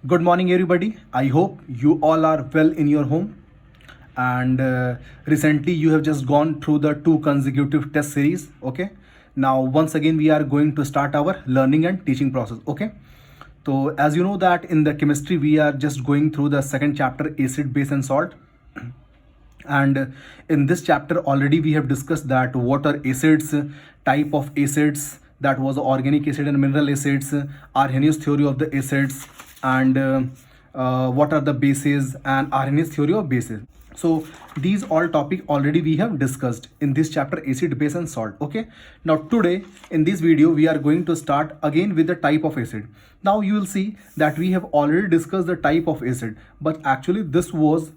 Good morning, everybody. I hope you all are well in your home. And recently, you have just gone through the 2 consecutive test series. Okay. Now, once again, we are going to start our learning and teaching process. Okay. So, as you know, that in the chemistry, we are just going through the second chapter, acid, base, and salt. And in this chapter already we have discussed that what are acids, type of acids, that was organic acid and mineral acids, Arrhenius theory of the acids, and what are the bases and Arrhenius theory of bases. So these all topic already we have discussed in this chapter, acid, base, and salt. Okay, now today in this video we are going to start again with the type of acid. Now you will see that we have already discussed the type of acid, but actually this was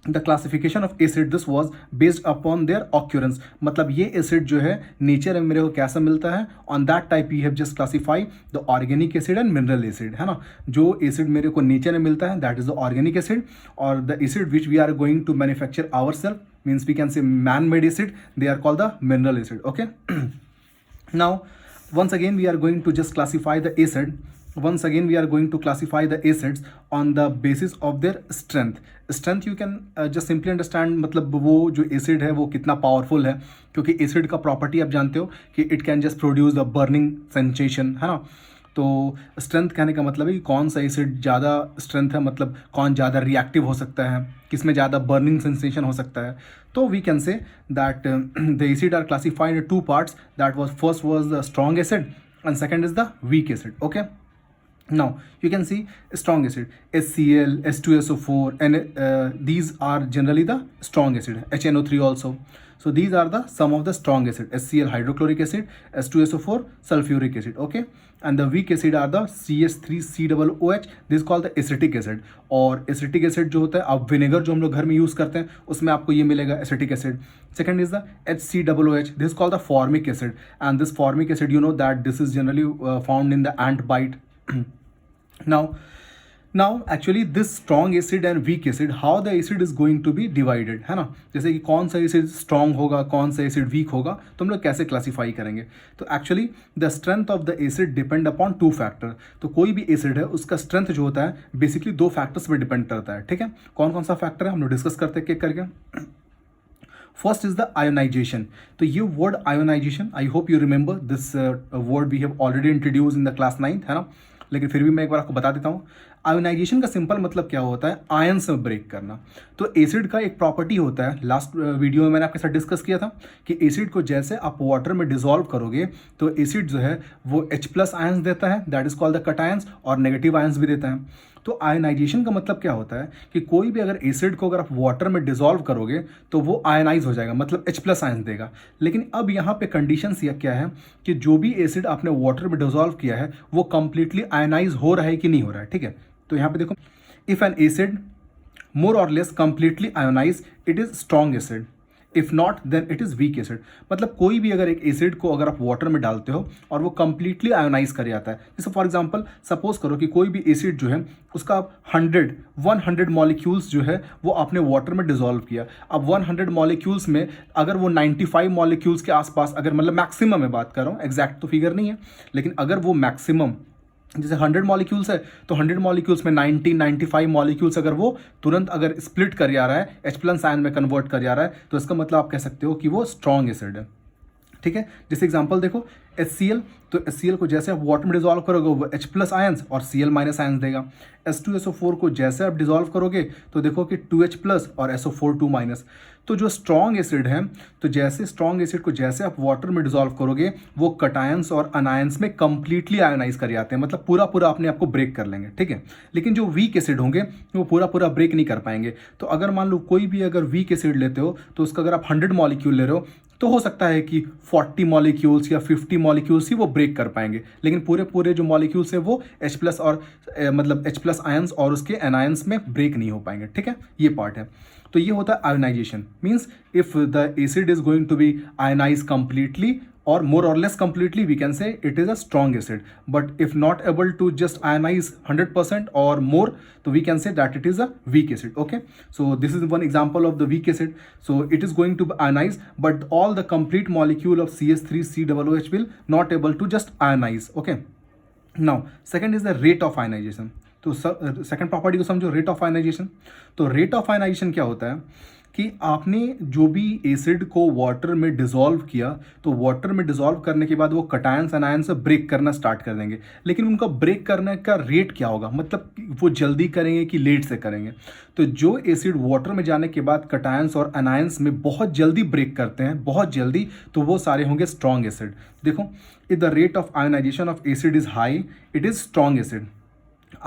the classification of acid, this was based upon their occurrence. मतलब ये acid जो है nature में मेरे को कैसा मिलता है, on that type you have just classify the organic acid and mineral acid, है ना. जो एसिड मेरे को नेचर में मिलता है that is the organic acid, और the acid which we are going to manufacture our self, means we can say man made acid, they are called the mineral acid. Okay, now once again we are going to just classify the acid. Once again we are going to classify the acids on the basis of their strength. You can just simply understand, मतलब वो जो acid है वो कितना powerful है, क्योंकि acid का property आप जानते हो कि it can just produce the burning sensation, है ना. तो स्ट्रेंथ कहने का मतलब है कि कौन सा एसिड ज़्यादा स्ट्रेंथ है, मतलब कौन ज़्यादा रिएक्टिव हो सकता है, किस में ज़्यादा बर्निंग सेंसेशन हो सकता है. तो we can say that the acid are classified in 2 parts. That was first was the strong acid and second is the weak acid. Okay, now you can see strong acid, HCl, H2SO4, and these are generally the strong acid, HNO3 also. So these are the some of the strong acid, HCl hydrochloric acid, H2SO4 sulfuric acid. Okay, and the weak acid are the CH3COOH, this is called the acetic acid. और acetic acid जो होता है, आप vinegar जो हम लोग घर में यूज़ करते हैं उसमें आपको ये मिलेगा acetic acid. Second is the HCOOH, this is called the formic acid, and this formic acid, you know that this is generally found in the ant bite. now actually this strong acid and weak acid, how the acid is going to be divided, है ना. जैसे कि कौन सा acid strong होगा, कौन सा acid weak होगा, तो हम लोग कैसे क्लासीफाई करेंगे. तो actually the strength of the acid depend upon 2 factor. तो कोई भी एसिड है उसका स्ट्रेंथ जो होता है बेसिकली 2 फैक्टर्स पर डिपेंड करता है. ठीक है, कौन कौन सा फैक्टर है हम लोग डिस्कस करते हैं एक करके. First is the ionization. तो ये word ionization, I hope you remember this word we have already introduce in the class 9th, है ना, लेकिन फिर भी मैं एक बार आपको बता देता हूँ. आयोनाइजेशन का सिंपल मतलब क्या होता है, आयंस में ब्रेक करना. तो एसिड का एक प्रॉपर्टी होता है, लास्ट वीडियो में मैंने आपके साथ डिस्कस किया था कि एसिड को जैसे आप वाटर में डिसॉल्व करोगे तो एसिड जो है वो H+ आयंस देता है, that is called the cations, और नेगेटिव आयंस भी देता है. तो आयनाइजेशन का मतलब क्या होता है कि कोई भी अगर एसिड को अगर आप वाटर में डिसॉल्व करोगे तो वो आयनाइज हो जाएगा, मतलब H+ आयंस देगा. लेकिन अब यहाँ पे कंडीशंस ये क्या है कि जो भी एसिड आपने वाटर में डिसॉल्व किया है वो कंप्लीटली आयनाइज हो रहा है कि नहीं हो रहा है. ठीक है, तो यहाँ पे देखो, if N acid more or less completely ionize it is strong acid, if not then it is weak acid. मतलब कोई भी अगर एक एसिड को अगर आप वाटर में डालते हो और वो कंप्लीटली आयोनाइज कर जाता है, जैसे फॉर एग्जांपल सपोज करो कि कोई भी एसिड जो है उसका आप 100 मॉलिक्यूल्स जो है वो आपने वाटर में डिसॉल्व किया. अब 100 मॉलिक्यूल्स में अगर वो 95 मॉलिक्यूल्स के आसपास, अगर मतलब मैक्सिमम में बात कर रहा हूँ, एग्जैक्ट तो फिगर नहीं है, लेकिन अगर वो मैक्सिमम जैसे 100 मॉलिक्यूल्स है तो 100 मॉलिक्यूल्स में 95 मॉलिक्यूल्स अगर वो तुरंत अगर स्प्लिट कर जा रहा है, H+ आयन में कन्वर्ट कर जा रहा है, तो इसका मतलब आप कह सकते हो कि वो स्ट्रॉन्ग एसिड है. ठीक है, जैसे एग्जांपल देखो HCl, तो HCl को जैसे आप वाटर में डिसॉल्व करोगे वो H+ आयंस और Cl- आयंस देगा. H2SO4 को जैसे आप डिसॉल्व करोगे तो देखो कि 2H+ और SO4 2-. तो जो स्ट्रॉन्ग एसिड है, तो जैसे स्ट्रॉन्ग एसिड को जैसे आप वाटर में डिसॉल्व करोगे वो कटायंस और अनायंस में कंप्लीटली आयोनाइज कर जाते हैं, मतलब पूरा पूरा अपने आप को ब्रेक कर लेंगे. ठीक है, लेकिन जो वीक एसिड होंगे वो पूरा पूरा ब्रेक नहीं कर पाएंगे. तो अगर मान लो कोई भी अगर वीक एसिड लेते हो तो उसका अगर आप 100 मॉलिक्यूल ले रहे हो तो हो सकता है कि 40 मॉलिक्यूल्स या 50 मॉलिक्यूल्स ही वो ब्रेक कर पाएंगे, लेकिन पूरे पूरे जो मॉलिक्यूल्स हैं वो H+ और मतलब H+ आयंस और उसके एनायंस में ब्रेक नहीं हो पाएंगे. ठीक है, ये पार्ट है. तो ये होता है ionization, means if the acid is going to be ionize completely or more or less completely, we can say it is a strong acid. But if not able to just ionize 100% or more, so we can say that it is a weak acid. Okay, so this is one example of the weak acid. So it is going to ionize, but all the complete molecule of CH3COOH will not able to just ionize. Okay, now second is the rate of ionization. तो second property को समझो, rate of ionization. तो rate of ionization क्या होता है कि आपने जो भी एसिड को वाटर में डिसॉल्व किया, तो वाटर में डिसॉल्व करने के बाद वो कटायंस एनायंस ब्रेक करना स्टार्ट कर देंगे, लेकिन उनका ब्रेक करने का रेट क्या होगा, मतलब वो जल्दी करेंगे कि लेट से करेंगे। तो जो एसिड वाटर में जाने के बाद कटायंस और एनायंस में बहुत जल्दी ब्रेक करते हैं, बहुत जल्दी, तो वो सारे होंगे स्ट्रॉन्ग एसिड। देखो, if the rate of ionization of acid is high, it is strong acid.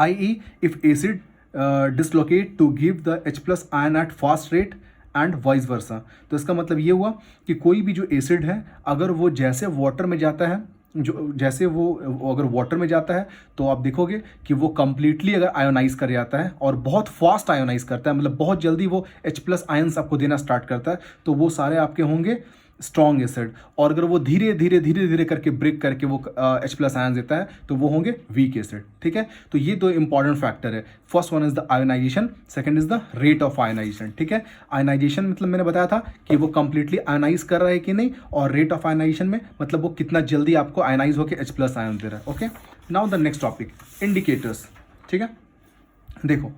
i.e. if acid dislocate to give the H plus ion at fast rate and vice versa. तो इसका मतलब ये हुआ कि कोई भी जो एसिड है, अगर वो जैसे वाटर में जाता है, जो जैसे वो अगर वाटर में जाता है, तो आप देखोगे कि वो कंप्लीटली अगर आयोनाइज कर जाता है और बहुत फास्ट आयोनाइज करता है, मतलब बहुत जल्दी वो H प्लस आयंस आपको देना स्टार्ट करता है, तो वो सारे आपके होंगे स्ट्रॉन्ग एसिड। और अगर वो धीरे धीरे करके ब्रेक करके वो H प्लस आयन देता है, तो वो होंगे वीक एसिड। ठीक है, तो ये दो इंपॉर्टेंट फैक्टर है। First one is the ionization, second is the rate of ionization. ठीक है, आयोनाइजेशन मतलब मैंने बताया था कि वो कंप्लीटली आयोनाइज कर रहा है कि नहीं, और रेट ऑफ आयोनाइजेशन में मतलब वो कितना जल्दी आपको आयोनाइज होकर H प्लस आयन दे रहा है। Okay, now the next topic, indicators. ठीक है, देखो,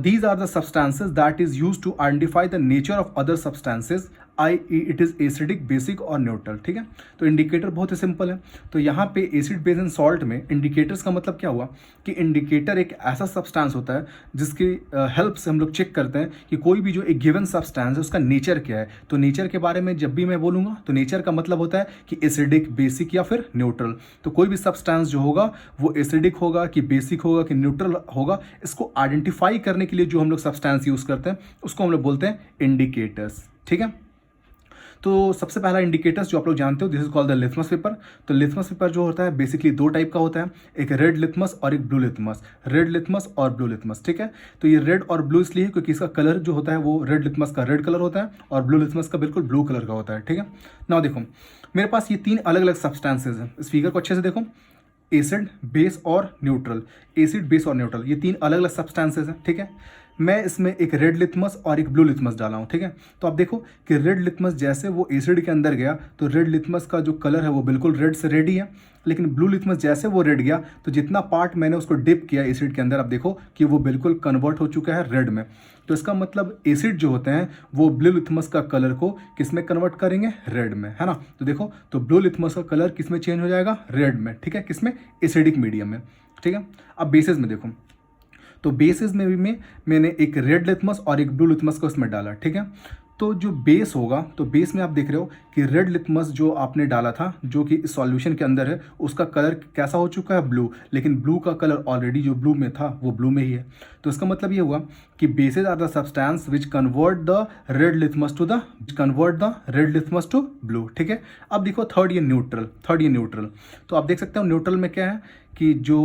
these are the substances that is used to identify the nature of other substances, i.e. it is acidic, basic और neutral। ठीक है, तो इंडिकेटर बहुत ही सिंपल है। तो यहाँ पे एसिड, बेस एंड सॉल्ट में इंडिकेटर्स का मतलब क्या हुआ कि इंडिकेटर एक ऐसा सब्सटेंस होता है जिसकी हेल्प से हम लोग चेक करते हैं कि कोई भी जो एक गिवन सब्सटेंस है उसका नेचर क्या है। तो नेचर के बारे में जब भी मैं बोलूँगा, तो नेचर का मतलब होता है कि एसिडिक, बेसिक या फिर न्यूट्रल। तो कोई भी सब्सटेंस जो होगा वो एसिडिक होगा कि बेसिक होगा कि न्यूट्रल होगा, इसको आइडेंटिफाई करने के लिए जो हम लोग सब्सटेंस यूज़ करते हैं उसको हम लोग बोलते हैं इंडिकेटर्स। ठीक है, तो सबसे पहला इंडिकेटर्स जो आप लोग जानते हो, this is called the litmus paper. तो लिथमस पेपर जो होता है बेसिकली दो टाइप का होता है, एक रेड लिथमस और एक ब्लू लिथमस। रेड लिथमस और ब्लू लिथमस। ठीक है, तो ये रेड और ब्लू इसलिए क्योंकि इसका कलर जो होता है वो रेड लिथमस का रेड कलर होता है और ब्लू लिथमस का बिल्कुल ब्लू कलर का होता है। ठीक है, नाउ देखो, मेरे पास ये तीन अलग अलग सब्सटेंसेज हैं। इस फिगर को अच्छे से देखो, एसिड, बेस और न्यूट्रल। एसिड, बेस और न्यूट्रल, ये तीन अलग अलग सब्सटेंसेज हैं। ठीक है, मैं इसमें एक रेड लिथमस और एक ब्लू लिथमस डाला हूँ। ठीक है, तो आप देखो कि रेड लिथमस जैसे वो एसिड के अंदर गया, तो रेड लिथमस का जो कलर है वो बिल्कुल रेड से रेड ही है। लेकिन ब्लू लिथमस जैसे वो रेड गया, तो जितना पार्ट मैंने उसको डिप किया एसिड के अंदर, आप देखो कि वो बिल्कुल कन्वर्ट हो चुका है रेड में। तो इसका मतलब एसिड जो होते हैं वो ब्लू लिथमस का कलर को किस में कन्वर्ट करेंगे, रेड में, है ना। तो देखो, तो ब्लू लिथमस का कलर किस में चेंज हो जाएगा, रेड में। ठीक है, किस में, एसिडिक मीडियम में। ठीक है, अब बेसिस में देखो, तो बेसिस में भी मैंने एक रेड लिथमस और एक ब्लू लिथमस को उसमें डाला। ठीक है, तो जो बेस होगा, तो बेस में आप देख रहे हो कि रेड लिथमस जो आपने डाला था, जो कि इस सॉल्यूशन के अंदर है, उसका कलर कैसा हो चुका है, ब्लू। लेकिन ब्लू का कलर ऑलरेडी जो ब्लू में था वो ब्लू में ही है। तो इसका मतलब ये हुआ कि bases are the substance which convert the red litmus to blue. ठीक है, अब देखो थर्ड ये न्यूट्रल। तो आप देख सकते हो न्यूट्रल में क्या है कि जो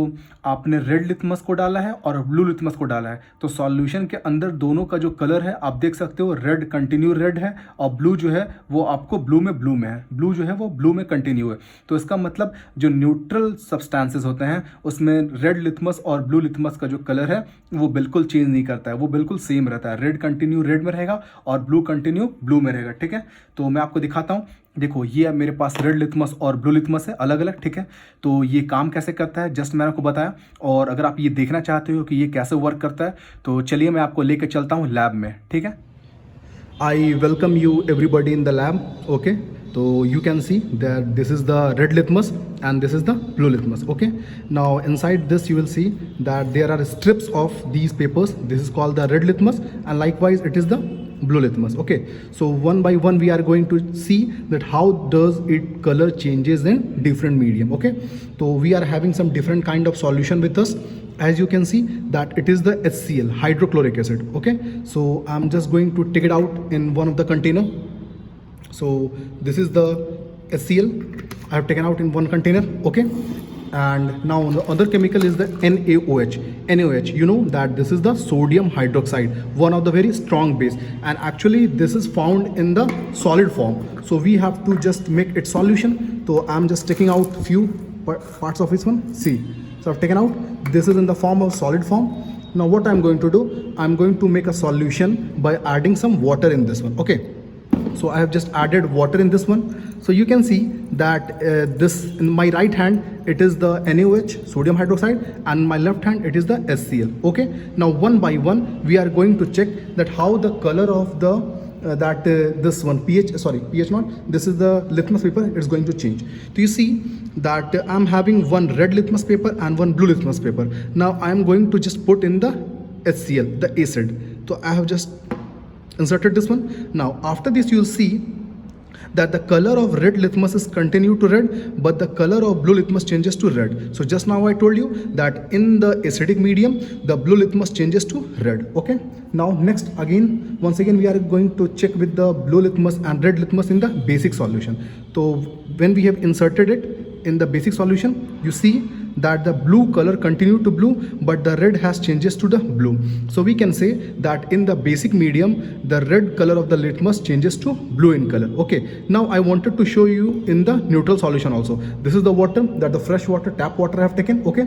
आपने रेड लिथमस को डाला है और ब्लू लिथमस को डाला है, तो सॉल्यूशन के अंदर दोनों का जो कलर है आप देख सकते हो, रेड कंटिन्यू रेड है और ब्लू जो है वो आपको ब्लू में है, ब्लू जो है वो ब्लू में कंटिन्यू है। तो इसका मतलब जो न्यूट्रल सब्सटेंसेस होते हैं उसमें रेड लिथमस और ब्लू लिथमस का जो कलर है वो बिल्कुल चेंज नहीं करता है, वो बिल्कुल सेम रहता है। रेड कंटिन्यू रेड में रहेगा और ब्लू कंटिन्यू ब्लू में रहेगा। ठीक है, तो मैं आपको दिखाता हूँ। देखो, ये मेरे पास रेड लिथमस और ब्लू लिथमस है अलग अलग। ठीक है, तो ये काम कैसे करता है जस्ट मैंने आपको बताया, और अगर आप ये देखना चाहते हो कि ये कैसे वर्क करता है, तो चलिए मैं आपको लेकर चलता हूँ लैब में। ठीक है, I welcome you everybody in the lab. Okay, तो you can see that this is the red litmus and this is the blue litmus. Okay, now inside this you will see that there are strips of these papers. This is called the red litmus and likewise it is the blue litmus. Okay, so one by one we are going to see that how does it color changes in different medium. Okay, so we are having some different kind of solution with us. As you can see that it is the HCl, hydrochloric acid. Okay, so I'm just going to take it out in one of the container. So this is the HCl I have taken out in one container. Okay, and now the other chemical is the NaOH. NaOH, you know that this is the sodium hydroxide, one of the very strong base, and actually this is found in the solid form. So we have to just make its solution. So I'm just taking out few parts of this one. See, so I've taken out. This is in the form of solid form. Now what I'm going to do, I'm going to make a solution by adding some water in this one. Okay, so I have just added water in this one. So you can see that this in my right hand it is the NaOH, sodium hydroxide, and my left hand it is the HCl. Okay, now one by one we are going to check that how the color of the this one pH not, this is the litmus paper, it's going to change. So you see that I'm having one red litmus paper and one blue litmus paper. Now I am going to just put in the HCl, the acid. So I have just inserted this one. Now after this you'll see that the color of red litmus is continue to red, but the color of blue litmus changes to red. So just now I told you that in the acidic medium the blue litmus changes to red. Okay, now next again, once again we are going to check with the blue litmus and red litmus in the basic solution. So when we have inserted it in the basic solution, you see that the blue color continue to blue, but the red has changes to the blue. So we can say that in the basic medium the red color of the litmus changes to blue in color. Okay, now I wanted to show you in the neutral solution also. This is the water, that the fresh water, tap water I have taken. Okay,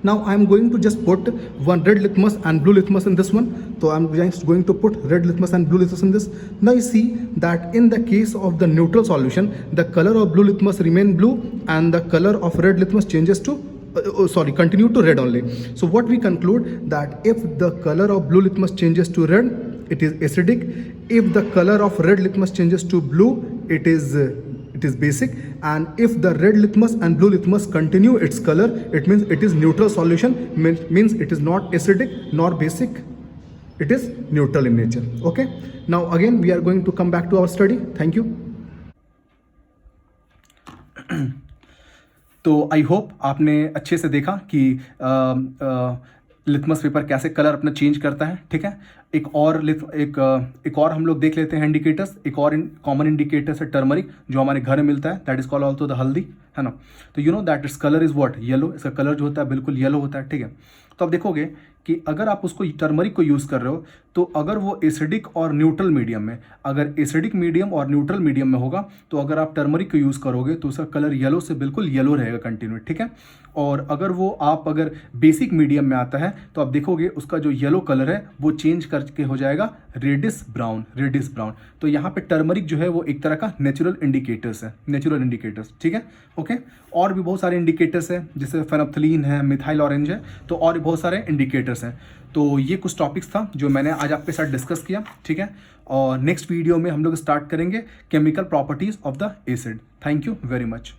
now I am going to just put one red litmus and blue litmus in this one. So I am just going to put red litmus and blue litmus in this. Now you see that in the case of the neutral solution, the color of blue litmus remain blue and the color of red litmus changes to continue to red only. So what we conclude, that if the color of blue litmus changes to red, it is acidic. If the color of red litmus changes to blue, it is basic. And if the red litmus and blue litmus continue its color, it means it is neutral solution, means it is not acidic nor basic, it is neutral in nature. Okay, now again we are going to come back to our study. Thank you. तो I hope आपने अच्छे से देखा कि litmus paper कैसे colour अपना change करता है. ठीक है, एक और हम लोग देख लेते हैं इंडिकेटर्स. एक और कॉमन इंडिकेटर्स है टर्मरिक, जो हमारे घर में मिलता है, that is called also the हल्दी, है ना. तो you know that its colour is what, yellow. इसका कलर जो होता है बिल्कुल येलो होता है. ठीक है, तो आप देखोगे कि अगर आप उसको टर्मरिक को यूज़ कर रहे हो, तो अगर वो एसिडिक और न्यूट्रल मीडियम में, अगर एसिडिक मीडियम और न्यूट्रल मीडियम में होगा, तो अगर आप टर्मरिक को यूज़ करोगे तो उसका कलर येलो से बिल्कुल येलो रहेगा कंटिन्यू. ठीक है, और अगर बेसिक मीडियम में आता है, तो आप देखोगे उसका जो येलो कलर है वो चेंज करके हो जाएगा रेडिश ब्राउन. तो यहाँ पे टर्मरिक जो है वो एक तरह का नेचुरल इंडिकेटर्स. ठीक है, ओके. और भी बहुत सारे इंडिकेटर्स हैं, जैसे फेनोप्थलीन है, मिथाइल ऑरेंज है, तो और भी बहुत सारे इंडिकेटर्स हैं. तो ये कुछ टॉपिक्स था जो मैंने आज आपके साथ डिस्कस किया. ठीक है, और नेक्स्ट वीडियो में हम लोग स्टार्ट करेंगे chemical properties of the acid. Thank you very much.